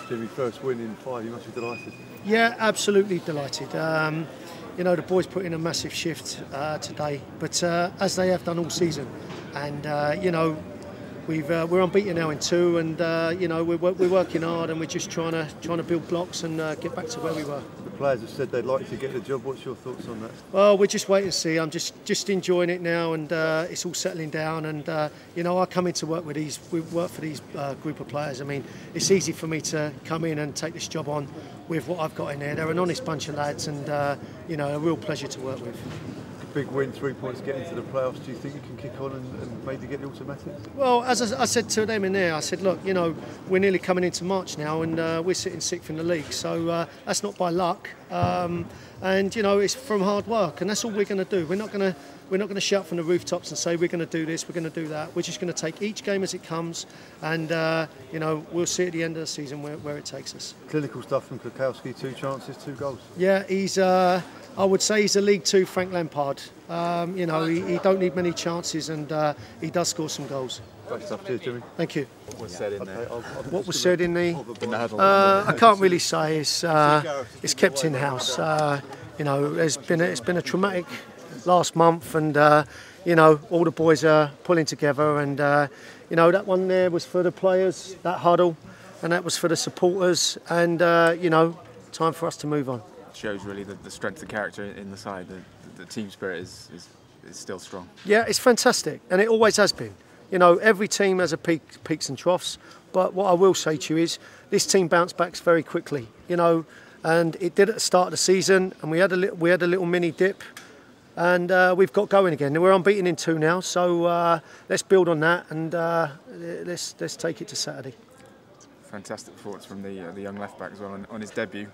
Jimmy, first win in 5, you must be delighted. Yeah, absolutely delighted. You know, the boys put in a massive shift today, but as they have done all season, and you know, we're unbeaten now in 2, and you know, we're working hard, and we're just trying to build blocks and get back to where we were. The players have said they'd like to get the job. What's your thoughts on that? Well, we're just waiting to see. I'm just enjoying it now, and it's all settling down. And you know, I come in to work with these. We work for these group of players. I mean, it's easy for me to come in and take this job on with what I've got in there. They're an honest bunch of lads, and you know, a real pleasure to work with. Big win, 3 points, get into the playoffs. Do you think you can kick on and maybe get the automatics? Well, as I said to them in there, I said, look, you know, we're nearly coming into March now, and we're sitting 6th in the league, so that's not by luck, and you know, it's from hard work, and that's all we're going to do. We're not going to shout from the rooftops and say we're going to do this, we're going to do that. We're just going to take each game as it comes, and you know, we'll see at the end of the season where it takes us. Clinical stuff from Kukowski, 2 chances, 2 goals. Yeah, he's. I would say he's a League 2 Frank Lampard. You know, he don't need many chances, and he does score some goals. Great stuff, cheers, Jimmy. Thank you. What was said in there? What was said in the huddle? I can't really say. It's kept in house. You know, it's been a traumatic last month, and you know, all the boys are pulling together, and you know, that one there was for the players, that huddle, and that was for the supporters, and you know, time for us to move on. Shows really the strength of character in the side. The team spirit is still strong. Yeah, it's fantastic, and it always has been. You know, every team has a peaks and troughs, but what I will say to you is this team bounced back very quickly. You know, and it did at the start of the season, and we had a little mini dip, and we've got going again. We're unbeaten in 2 now, so let's build on that, and let's take it to Saturday. Fantastic performance from the young left back as well on his debut.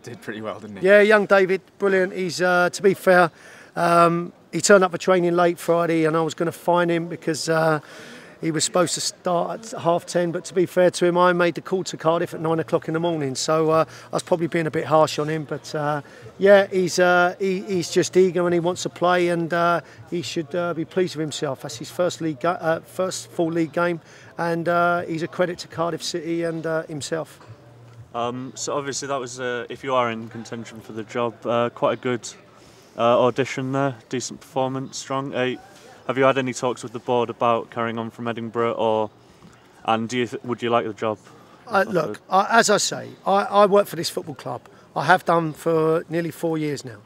Did pretty well, didn't he? Yeah, young David, brilliant. He's to be fair, he turned up for training late Friday, and I was going to fine him because he was supposed to start at 10:30. But to be fair to him, I made the call to Cardiff at 9 o'clock in the morning, so I was probably being a bit harsh on him. But yeah, he's just eager and he wants to play, and he should be pleased with himself. That's his first full league game, and he's a credit to Cardiff City and himself. So obviously that was, if you are in contention for the job, quite a good audition there, decent performance, strong. Have you had any talks with the board about carrying on from Edinburgh, and would you like the job? Look, as I say, I work for this football club. I have done for nearly 4 years now,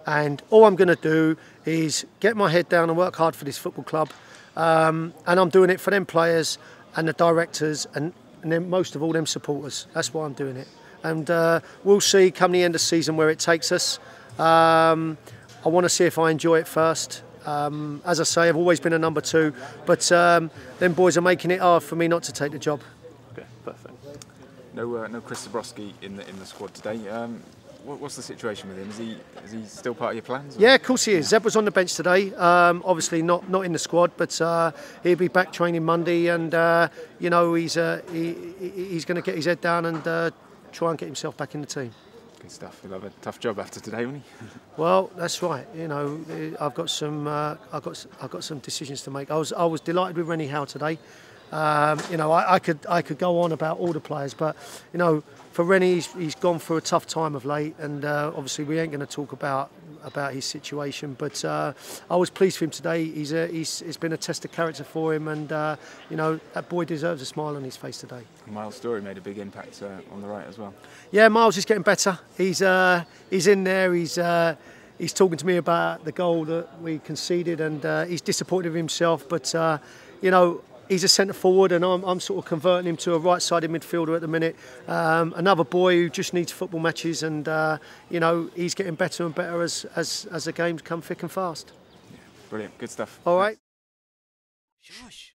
and all I'm going to do is get my head down and work hard for this football club, and I'm doing it for them players and the directors, and then most of all them supporters. That's why I'm doing it, and we'll see come the end of the season where it takes us. I want to see if I enjoy it first. As I say, I've always been a number 2, but them boys are making it hard for me not to take the job. Okay, perfect. No Chris Zabrowski in the squad today. What's the situation with him? Is he still part of your plans? Or? Yeah, of course he is. Zeb was on the bench today. Obviously not in the squad, but he'll be back training Monday, and you know, he's going to get his head down and try and get himself back in the team. Good stuff. He'll have a tough job after today, won't he? Well, that's right. You know, I've got some decisions to make. I was delighted with Rennie Howe today. You know, I could go on about all the players, but you know, for Rennie, he's gone through a tough time of late, and obviously we ain't going to talk about his situation. But I was pleased for him today. It's been a test of character for him, and you know, that boy deserves a smile on his face today. Miles Story made a big impact on the right as well. Yeah, Miles is getting better. He's in there. He's talking to me about the goal that we conceded, and he's disappointed with himself. But you know, he's a centre forward, and I'm sort of converting him to a right-sided midfielder at the minute. Another boy who just needs football matches, and you know, he's getting better and better as the games come thick and fast. Yeah, brilliant, good stuff. All right. Shush.